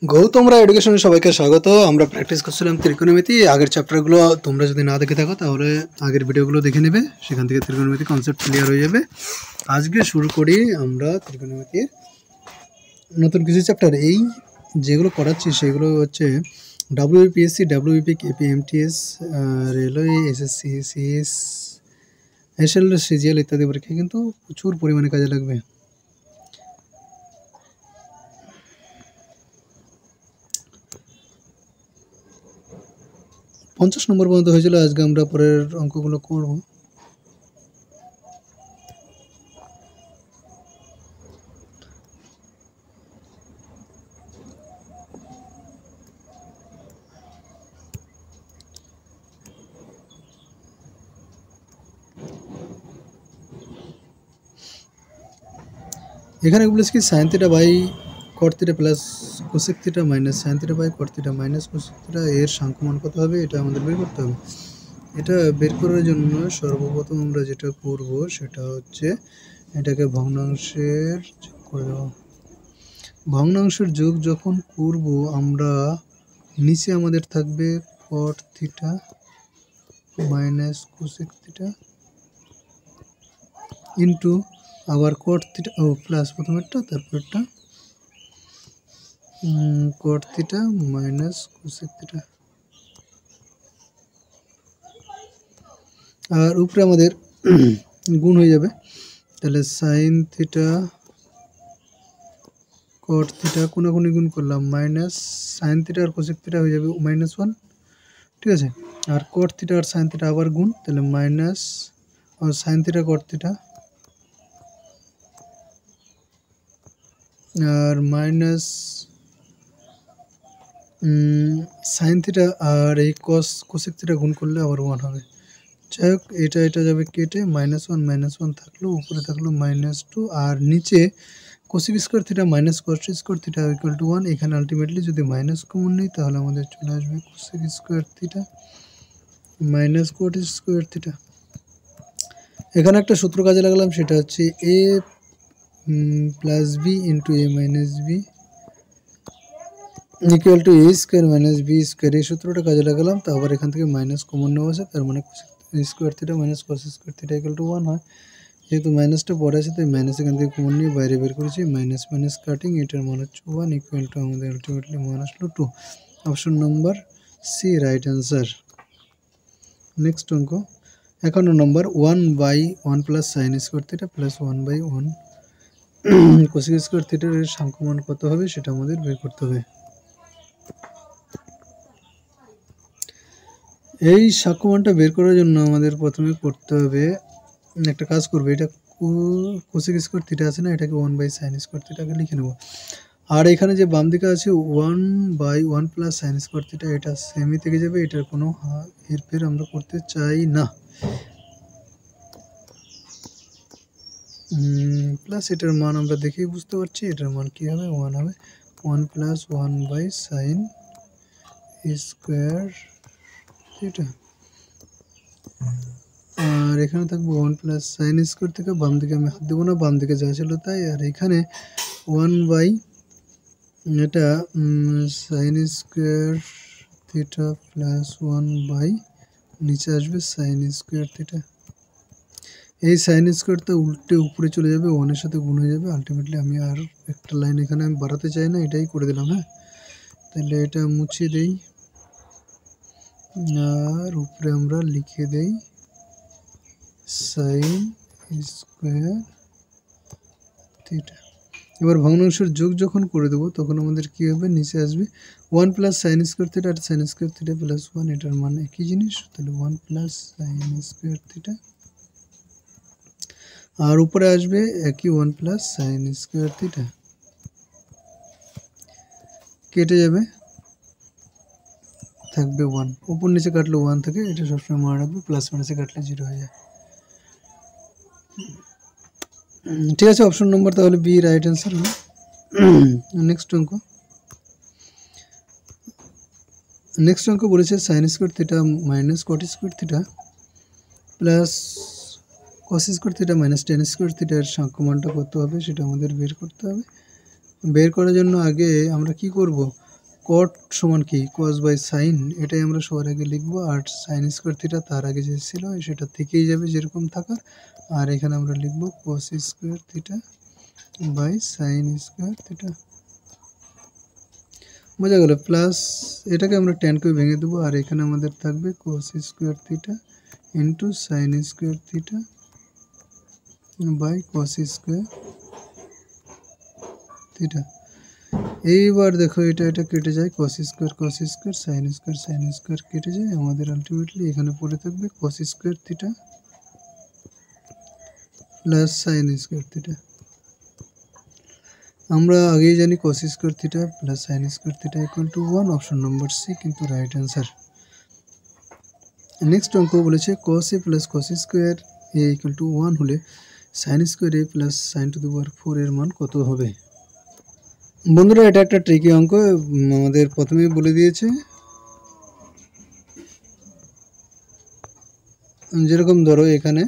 গৌতমরা এডুকেশনে সবাইকে স্বাগত। আমরা প্র্যাকটিস করছিলাম ত্রিকোণমিতি। আগের চ্যাপ্টারগুলো তোমরা যদি না দেখে থাকো তাহলে আগের ভিডিওগুলো দেখে নেবে, সেখান থেকে ত্রিকোণমিতি কনসেপ্ট ক্লিয়ার হয়ে যাবে। আজকে শুরু করি আমরা ত্রিকোণমিতির নতুন কিছু চ্যাপ্টার। এই যেগুলো করাচ্ছি সেগুলো হচ্ছে WBPSC, WBP, KP, MTS, railway, SSC, CS, SL, CGL ইত্যাদি পরীক্ষায় কিন্তু প্রচুর পরিমাণে কাজে লাগবে। 50 নম্বর পর্যন্ত হয়েছিল। আজকে আমরা পরের অঙ্কগুলো করব। এখানে বলেছি কি sine theta by cot theta plus cosec theta minus sine theta by cot theta minus cosec theta এর সাংখ্যমান কত হবে এটা আমাদের বের করতে হবে। এটা বের করার জন্য সর্বপ্রথম আমরা যেটা করব সেটা হচ্ছে এটাকে ভগ্নাংশের যোগ করে দেব। ভগ্নাংশের যোগ যখন করব আমরা নিচে আমাদের থাকবে cot theta minus cosec theta into আবার কট থিটা প্লাস প্রথমেরটা তারপরটা cot theta minus cosec theta, আর উপরে আমাদের গুণ হয়ে যাবে। তাহলে সাইন থিটা কট থিটা কোনাকুনি গুণ করলাম মাইনাস সাইন থিটা আর কোসেক থিটা হয়ে যাবে -1, ঠিক আছে। আর কট থিটা আর সাইন থিটা আবার গুণ, তাহলে minus sine theta cot theta আর মাইনাস সাইন থিটা আর এই কোসেক থিটা গুণ করলে আবার 1 হবে। যাই হোক এটা যাবে কেটে -1 থাকলো, উপরে থাকলো -2 আর নিচে cosec square theta minus cot square theta equal to 1। এখানে আলটিমেটলি যদি মাইনাস কমন নেই তাহলে আমাদের চলে আসবে cosec square theta minus cot square theta. এখানে একটা সূত্র কাজে লাগালাম, সেটা হচ্ছে A plus B into A minus B equal to A square minus B square. এই সূত্রটা কাজে লাগালাম। তো আবার এখান থেকে মাইনাস কমন নেওয়া আছে, তার মানে square theta minus cos square theta equal to 1 হয়। যেহেতু মাইনাসটা পড়ে আছে তাই মাইনাস এখান থেকে কমন নিয়ে বাইরে বের করেছি, মাইনাস মাইনাস কাটিং, এটার মান হচ্ছে 1 ইকুয়াল টু আমাদের আলটিমেটলি মান আসলো 2। Option number C right answer. Next অঙ্ক 51 number 1/1 plus sine square theta plus 1/1 cosec square থিটার এর সাংখ্যমান কত হবে সেটা আমাদের বের করতে হবে। এই সাংখ্যমানটা বের করার জন্য আমাদের প্রথমে করতে হবে একটা কাজ করবে, এটা কোসেক স্কোয়ার থিটা আছে না, এটাকে 1/sin স্কোয়ার থিটাকে লিখে নেব। আর এখানে যে বাম দিকে আছে 1/1 প্লাস সাইন স্কোয়ার থিটা, এটা সেমই থেকে যাবে, এটার কোনো হেরফের আমরা করতে চাই না। প্লাস এটার মান আমরা দেখেই বুঝতে পারছি, এটার মান কী হবে 1 হবে। 1 প্লাস 1/sin স্কোয়ার থিটা, আর এখানে থাকবে 1 প্লাস সাইন স্কোয়ার থেকে, বাম দিকে আমি হাত দেবো না, বাম দিকে যা ছিল তাই। আর এখানে 1 এটা সাইন স্কোয়ার থিটা প্লাস 1 নিচে আসবে সাইন স্কোয়ার থিটা। এই সাইন স্কোয়ারটা উল্টে উপরে চলে যাবে, 1-এর সাথে গুণ হয়ে যাবে। আলটিমেটলি আমি আর একটা লাইন এখানে আমি বাড়াতে চাই না, এটাই করে দিলাম। হ্যাঁ, তাহলে এটা মুছে দেই আর উপরে আমরা লিখে দেই সাইন স্কোয়ার থিটা। এবার ভগ্নাংশের যোগ যখন করে দেবো তখন আমাদের কী হবে, নিচে আসবে 1 প্লাস সাইন স্কোয়ার থিটা আর সাইন স্কোয়ার থিটা প্লাস 1, এটার মানে একই জিনিস। তাহলে 1 প্লাস সাইন স্কোয়ার থিটা আর উপরে আসবে একই 1 প্লাস সাইন স্কোয়ার থিটা, কেটে যাবে, থাকবে 1। উপর নিচে কাটলে 1 থাকে, এটা সবসময় মনে রাখবে, প্লাস মাইনাসে কাটলে 0 হয়ে যায়। ঠিক আছে, অপশন নম্বর তাহলে বি রাইট অ্যান্সার হলো। নেক্সট অঙ্ক বলেছে sign square theta minus cot square theta plus cos square theta minus tan square theta এর সাংখ্যমানটা কত হবে সেটা আমাদের বের করতে হবে। বের করার জন্য আগে আমরা কি করব, কট সমান কি কস বাই সাইন, এটাই আমরা সবার আগে লিখবো। আর সাইন স্কোয়ার থিটা তার আগে যে ছিল সেটা থেকেই যাবে যেরকম থাকার। আর এখানে আমরা লিখবো cos square theta by sine square theta. বোঝা গেল? প্লাস এটাকে আমরা ট্যান করে ভেঙে দেবো। আর এখানে আমাদের থাকবে cos square theta into sine square theta by cos square theta. এইবার দেখো এটা কেটে যায়, কস স্কোয়ার সাইন স্কোয়ার কেটে যায়। আমাদের আলটিমেটলি এখানে পড়ে থাকবে cos square theta plus sine square theta. আমরা আগেই জানি cos square theta plus sine square theta equal to 1, option number C কিন্তু রাইট অ্যান্সার। নেক্সট অঙ্ক বলেছে cos A plus cos square A equal to 1 হলে sine square A plus sine to the power 4 এর মান কত হবে? বন্ধুরা এটা একটা ট্রিকি অঙ্ক, আমাদের প্রথমেই বলে দিয়েছে। যেরকম ধরো এখানে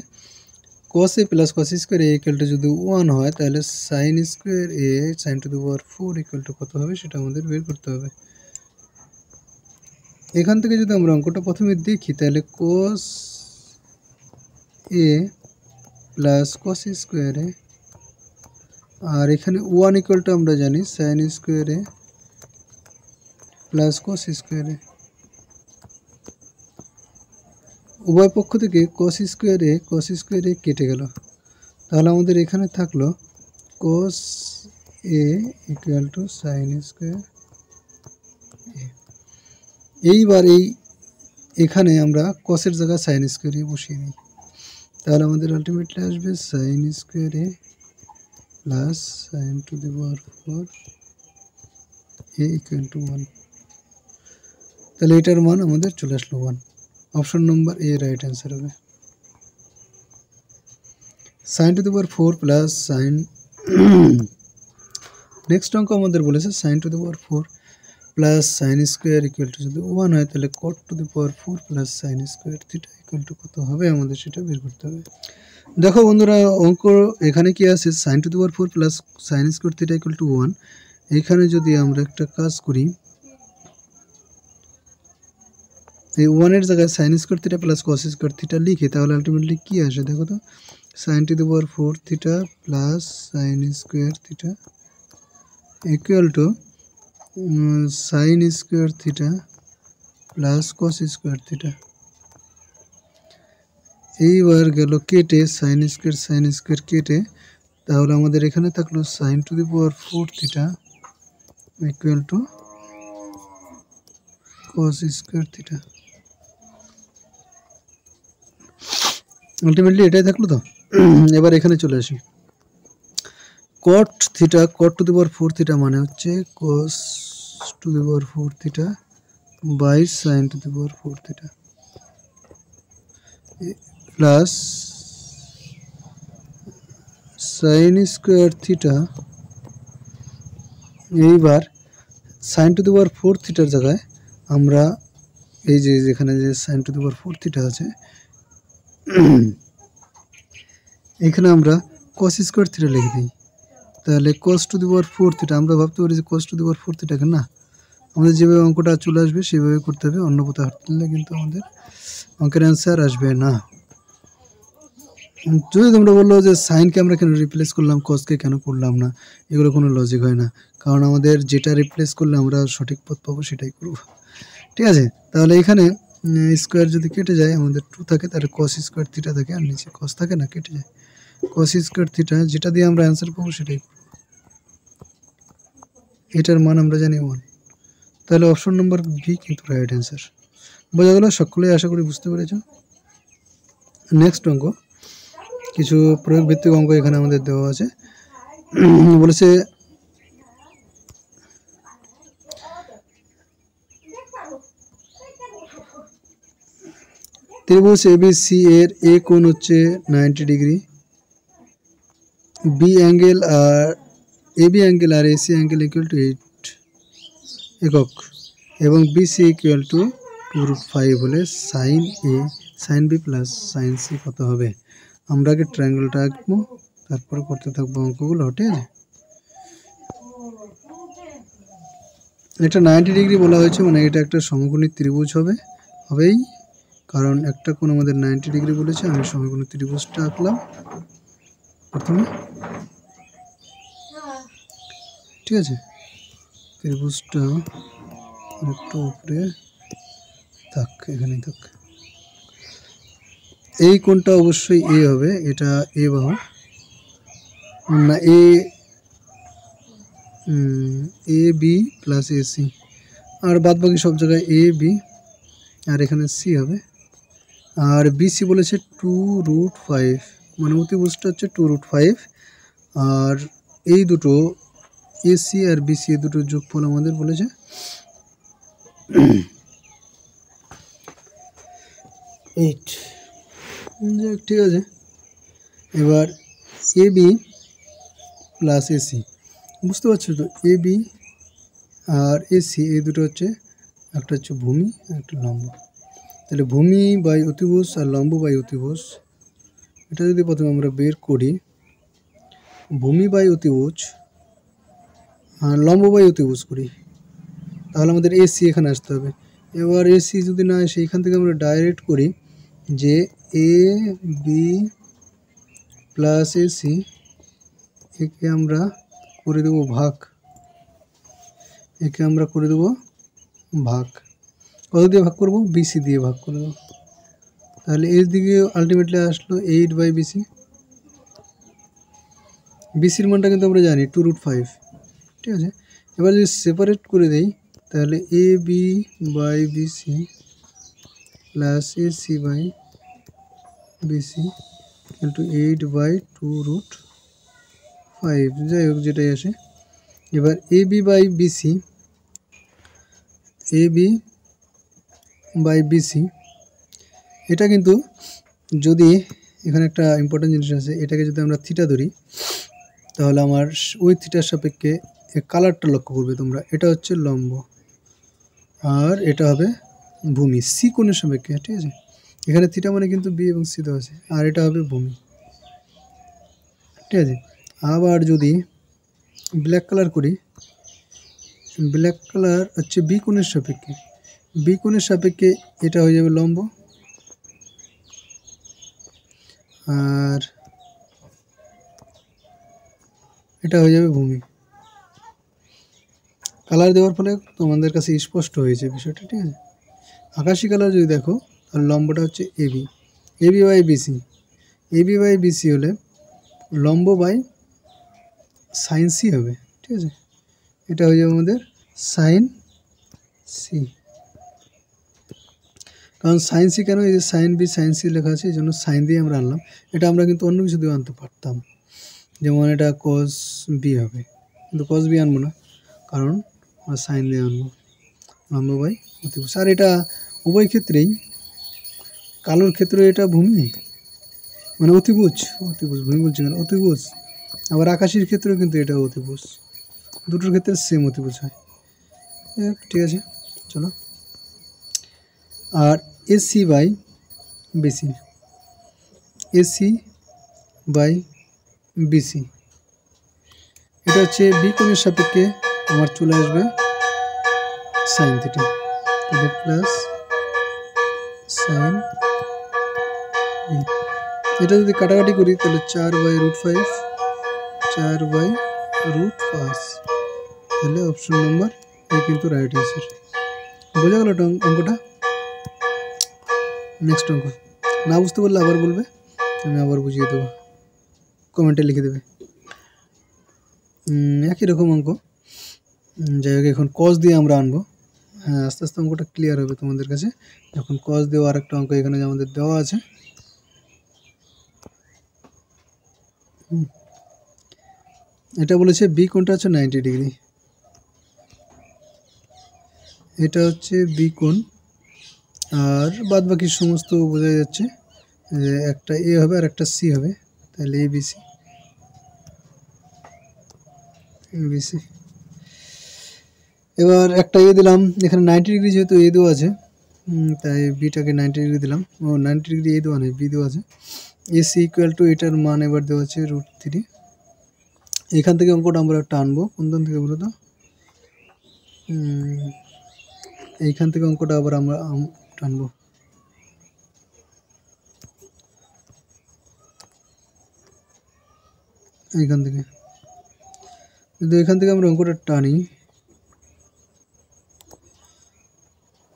cos a plus cos square A equal to যদি 1 হয় তাহলে sine square A sine to the power 4 equal to কত হবে সেটা আমাদের বের করতে হবে। এখান থেকে যদি আমরা অঙ্কটা প্রথমে দেখি তাহলে cos a plus cos square A, আর এখানে 1 ইকুয়াল টু আমরা জানি sine square A plus cos square A. উভয় পক্ষ থেকে cos স্কোয়ার এ কেটে গেল, তাহলে আমাদের এখানে থাকলো cos a equal to sine square A. এইবার এখানে আমরা cos-এর জায়গায় সাইন স্কোয়ার এ বসিয়ে নিই, তাহলে আমাদের আলটিমেটলি আসবে sine square A plus sine to the power 4 A equal to 1। তাহলে এটার মান আমাদের চলে আসলো 1, option number A right answer হবে। Sine to the power 4 plus sine, next অঙ্ক আমাদের বলেছে sine to the power 4 plus sine square equal to যদি 1 হয় তাহলে cot to the power 4 plus sine square theta equal to কত হবে আমাদের সেটা বের করতে হবে। দেখো বন্ধুরা অঙ্ক এখানে কি আছে, sine to the power 4 plus sine square theta equal to 1। এখানে যদি আমরা একটা কাজ করি, এই 1-এর জায়গায় sine square theta plus cos square theta লিখি তাহলে আলটিমেটলি কী আসে দেখো তো, sine to the power 4 theta plus sine square theta equal to sine square theta plus cos square theta. এইবার গেল কেটে সাইন স্কোয়ার কেটে, তাহলে আমাদের এখানে থাকলো sine to the power 4 theta equal to cos square theta. Ultimately এটাই থাকলো তো। এবার এখানে চলে আসি, কট টু দি পাওয়ার 4 থিটা মানে হচ্ছে cos to the power 4 theta by sine to the power 4 theta plus sine square theta. এইবার সাইন টু দি পাওয়ার 4 থিটার জায়গায় আমরা এই যে যেখানে যে sine to the power 4 theta আছে এখানে আমরা কস স্কোয়ার থিটা লিখে দিই, তাহলে কস টু দি পাওয়ার 4 থিটা। আমরা ভাবতে পারি যে কস টু দি পাওয়ার 4 থিটাকে না, আমাদের যেভাবে অঙ্কটা চলে আসবে সেভাবে করতে হবে, অন্য কোথাও হাঁটলে কিন্তু আমাদের অঙ্কের অ্যান্সার আসবে না। যদি তোমরা বললো যে সাইনকে আমরা কেন রিপ্লেস করলাম, কসকে কেন করলাম না, এগুলো কোনো লজিক হয় না, কারণ আমাদের যেটা রিপ্লেস করলে আমরা সঠিক পথ পাবো সেটাই করব। ঠিক আছে, তাহলে এখানে স্কোয়ার যদি কেটে যায় আমাদের 2 থাকে, তাহলে কস স্কোয়ার থিটা থাকে, আর নিচে কস থাকে না, কেটে যায় কস স্কোয়ার থিটা, যেটা দিয়ে আমরা অ্যান্সার পাবো সেটাই করব। এটার মান আমরা জানি 1, তাহলে অপশন নম্বর বি কিন্তু রাইট অ্যান্সার। বোঝা গেল? সকলেই আশা করি বুঝতে পেরেছ। নেক্সট অঙ্ক, কিছু প্রয়োগ ভিত্তিক অঙ্ক এখানে আমাদের দেওয়া আছে। বলেছে ত্রিভুজ এবিসি এর এ কোণ হচ্ছে 90 ডিগ্রি, বি অ্যাঙ্গেল আর এবি অ্যাঙ্গেল আর এসি অ্যাঙ্গেল ইকুয়াল টু 8 একক, এবং বিসি ইকুয়াল টু 2√5 হলে sine A sine B plus sine C কত হবে? আমরা আগে ট্রায়াঙ্গেলটা আঁকবো, তারপর করতে থাকবো অঙ্কগুলো। ঠিক আছে, এটা 90 ডিগ্রি বলা হয়েছে, মানে এটা একটা সমকোণী ত্রিভুজ হবেই, কারণ একটা কোণ আমাদের 90 ডিগ্রি বলেছে। আমি সমকোণী ত্রিভুজটা আঁকলাম প্রথমে, ঠিক আছে। ত্রিভুজটা একটু উপরে থাক, এখানেই থাক। এই কোণটা অবশ্যই এ হবে, এটা এ বাহু না, A B plus A C, আর বাদ বাকি সব জায়গায় এ বি, আর এখানে সি হবে। আর বিসি বলেছে 2√5, মানে অতিভুজটা হচ্ছে 2√5। আর এই দুটো এসি আর বিসি এই দুটোর যোগফল আমাদের বলেছে 8। ঠিক আছে, এবার এ বি প্লাস এসি, বুঝতে পারছো তো? এ বি আর এসি এই দুটো হচ্ছে, একটা হচ্ছে ভূমি একটা লম্ব। তাহলে ভূমি বাই অতিভুজ আর লম্ব বাই অতিভুজ, এটা যদি প্রথমে আমরা বের করি, ভূমি বাই অতিভুজ আর লম্ব বাই অতিভুজ করি, তাহলে আমাদের এসি এখানে আসতে হবে। এবার এসি যদি না আসে, এখান থেকে আমরা ডাইরেক্ট করি যে এ বি প্লাস এসি, একে আমরা করে দেবো ভাগ, একে আমরা করে দেবো ভাগ। কত দিয়ে ভাগ করব? বিসি দিয়ে ভাগ করে দেবো। তাহলে এর দিকে আলটিমেটলি আসলো 8/BC। বিসির মানটা কিন্তু আমরা জানি 2√5, ঠিক আছে। এবার যদি সেপারেট করে দেই, তাহলে A B by BC plus AC by BC into 8/2√5, যাই হোক যেটাই আসে। এবার A B by BC, A B by BC, এটা কিন্তু যদি এখানে একটা ইম্পর্টেন্ট জিনিস আছে, এটাকে যদি আমরা থিটা ধরি, তাহলে আমার ওই থিটার সাপেক্ষে কালারটা লক্ষ্য করবে তোমরা, এটা হচ্ছে লম্ব আর এটা হবে ভূমি সি কোণের সাপেক্ষে, ঠিক আছে। এখানে থিটা মানে কিন্তু বি এবং সি দেওয়া আছে, আর এটা হবে ভূমি, ঠিক আছে। আবার যদি ব্ল্যাক কালার করি, ব্ল্যাক কালার হচ্ছে বি কোণের সাপেক্ষে, বি কোণের সাপেক্ষে এটা হয়ে যাবে লম্ব, আর এটা হয়ে যাবে ভূমি। কালার দেওয়ার ফলে তোমাদের কাছে স্পষ্ট হয়েছে বিষয়টা, ঠিক আছে। আকাশি কালার যদি দেখো, তাহলে লম্বটা হচ্ছে AB, AB by BC, AB by BC হলে লম্ব বাই সাইন সি হবে, ঠিক আছে। এটা হয়ে যাবে আমাদের সাইন সি, কারণ সাইন সি কেন, এই যে সাইন বি সাইন সি লেখা আছে, এই জন্য সাইন দিয়ে আমরা আনলাম। এটা আমরা কিন্তু অন্য কিছু দিয়ে আনতে পারতাম, যেমন এটা কস বি হবে, কিন্তু কস বি আনবো না, কারণ আমরা সাইন দিয়ে আনবো, লম্ব বাই অতিভুজ। আর এটা উভয় ক্ষেত্রেই, কালোর ক্ষেত্রে এটা ভূমি মানে অতিভুজ, অতিভুজ ভূমি বলছি কেন, অতিভুজ। আবার আকাশের ক্ষেত্রেও কিন্তু এটা অতিভুজ, দুটোর ক্ষেত্রে সেম অতিভুজ হয়, ঠিক আছে। চলো, আর AC by BC, AC by BC, এটা হচ্ছে বি কোণের সাপেক্ষে আমার চলে আসবে সাইন থিটা, তাহলে প্লাস সাইন বি। এটা যদি কাটাকাটি করি, তাহলে 4/√5, 4/√5, তাহলে অপশন নাম্বার এ কিন্তু রাইট অ্যান্সার। বোঝা গেল অঙ্কটা? নেক্সট অঙ্ক, না বুঝতে পারলে আবার বলবে, আমি আবার বুঝিয়ে দেবো, কমেন্টে লিখে দেবে। একই রকম অঙ্ক, যাই হোক এখন কস দিয়ে আমরা আনবো। হ্যাঁ, আস্তে আস্তে অঙ্কটা ক্লিয়ার হবে তোমাদের কাছে যখন কস দেওয়া আর একটা অঙ্ক এখানে আমাদের দেওয়া আছে। এটা বলেছে বি কোণটা হচ্ছে 90 ডিগ্রি, এটা হচ্ছে বি কোণ, আর বাদ বাকি সমস্ত বোঝা যাচ্ছে, একটা এ হবে আর একটা সি হবে, তাহলে এ বিসি, বিসি। এবার একটা এ দিলাম, এখানে 90 ডিগ্রি যেহেতু এ দেওয়া আছে, তাই বিটাকে 90 ডিগ্রি দিলাম, ও 90 ডিগ্রি এ দেওয়া নেই, বি দেওয়া আছে। এসি ইকুয়াল টু এটার মান এবার দেওয়া আছে √3। এখান থেকে অঙ্কটা আমরা টানবো, কোন দিন থেকে বলো তো, এইখান থেকে অঙ্কটা আবার আমরা টানবো। এইখান থেকে যদি এখান থেকে আমরা অঙ্কটা টানি,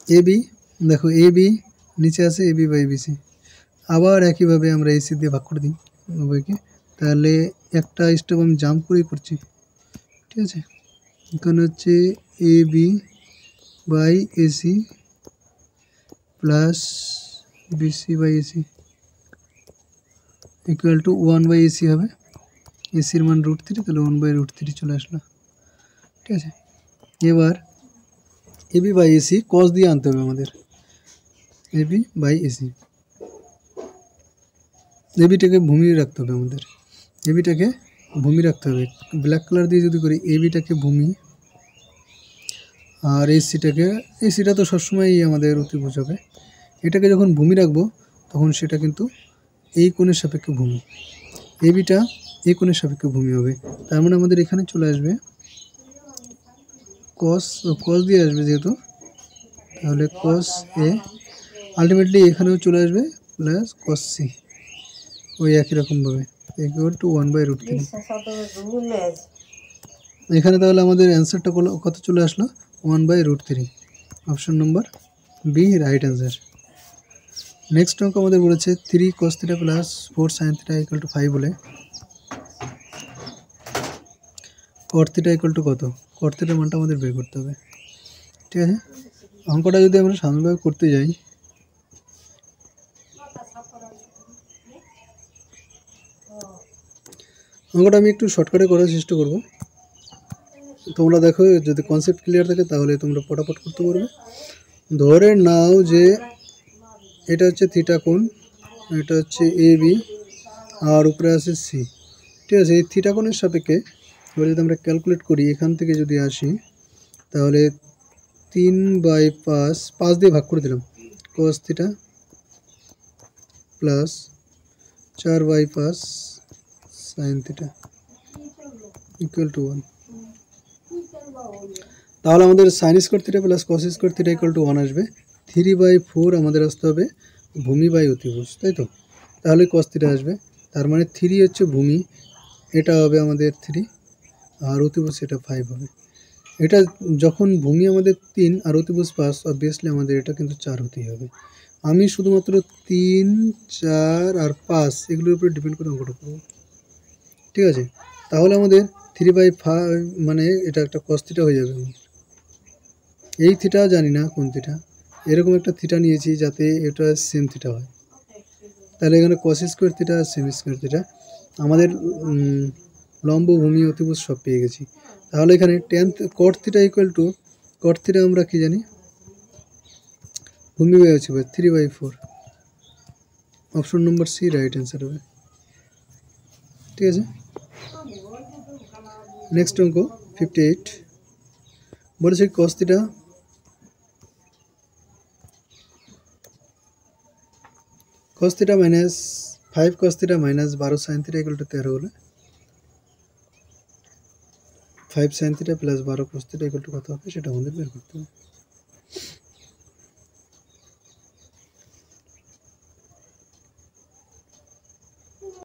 এ বি, দেখো এ বি নিচে আছে এ বি বাই বিসি, আবার একইভাবে আমরা এসি দিয়ে ভাগ করে দিই উভয়কে, তাহলে একটা স্টেপ আমি জাম্প করেই করছি, ঠিক আছে। এখানে হচ্ছে A B by AC plus BC by AC equal to 1/AC হবে। এসির মান √3, তাহলে 1/√3 চলে আসলো, ঠিক আছে। এবার এবি বাই এসি কস দিয়ে আনতে হবে আমাদের, এবি বাই এসি, এবিটাকে ভূমি রাখতে হবে আমাদের, এবিটাকে ভূমি রাখতে হবে। ব্ল্যাক কালার দিয়ে যদি করি, এবিটাকে ভূমি আর এসিটাকে, এসিটা তো সবসময়ই আমাদের অতিভুজ হবে। এটাকে যখন ভূমি রাখবো তখন সেটা কিন্তু এই কোণের সাপেক্ষে ভূমি, এবিটা এই কোণের সাপেক্ষে ভূমি হবে। তার মানে আমাদের এখানে চলে আসবে কস দিয়ে আসবে যেহেতু, তাহলে কস এ আলটিমেটলি এখানেও চলে আসবে প্লাস কস সি, ওই একই রকমভাবে ইকুয়াল টু 1/√3। এখানে তাহলে আমাদের অ্যান্সারটা কত চলে আসলো, 1/√3। Option number B right answer. Next অঙ্ক আমাদের বলেছে 3 cos θ plus 4 sin θ equal to 5 বলে cot θ ইকুয়াল টু কত, cot θ মানটা আমাদের বের করতে হবে, ঠিক আছে। অঙ্কটা যদি আমরা সাধারণভাবে করতে যাই, অঙ্কটা আমি একটু শর্টকাটে করার চেষ্টা করব, তোমরা দেখো যদি কনসেপ্ট ক্লিয়ার থাকে তাহলে তোমরা পটাপট করতে পারবে। ধরে নাও যে এটা হচ্ছে থিটা কোণ, এটা হচ্ছে এ বি আর উপরে আছে সি, ঠিক আছে। এই থিটা কোণের সাপেক্ষে এবার যদি আমরা ক্যালকুলেট করি, এখান থেকে যদি আসি তাহলে 3/5 দিয়ে ভাগ করে দিলাম, cos θ plus 4/5 sin θ equal to 1। তাহলে আমাদের sin square theta plus cos square theta equal to 1 আসবে। 3/4 আমাদের আসতে হবে ভূমি বাই অতিভুজ, তাই তো। তাহলে cos θ আসবে, তার মানে 3 হচ্ছে ভূমি, এটা হবে আমাদের 3 আর অতিভুজ এটা 5 হবে। এটা যখন ভূমি আমাদের 3 আর অতিভুজ 5, অবভিয়াসলি আমাদের এটা কিন্তু 4 হতেই হবে। আমি শুধুমাত্র 3, 4 আর 5 এগুলোর উপরে ডিপেন্ড করে অঙ্কটা করব, ঠিক আছে। তাহলে আমাদের 3/5 মানে এটা একটা cos θ হয়ে যাবে। এই থিটা জানি না কোন থিটা, এরকম একটা থিটা নিয়েছি যাতে এটা সেম থিটা হয়, তাহলে এখানে cos স্কোয়ার থিটা আর sin স্কোয়ার থিটা আমাদের লম্ব ভূমি অতিভুজ সব পেয়ে গেছি। তাহলে এখানে cot θ ইকুয়াল টু, cot θ আমরা কি জানি, ভূমি বাই অতিভুজ 3/4। Option number C right answer হবে, ঠিক আছে। নেক্সট অঙ্ক 58 বলেছে cos θ minus 5 cos θ minus 12 sin θ equal to 13 হলে 5 sin θ plus 12 cos θ equal to কত হবে সেটা আমাদের বের করতে হবে।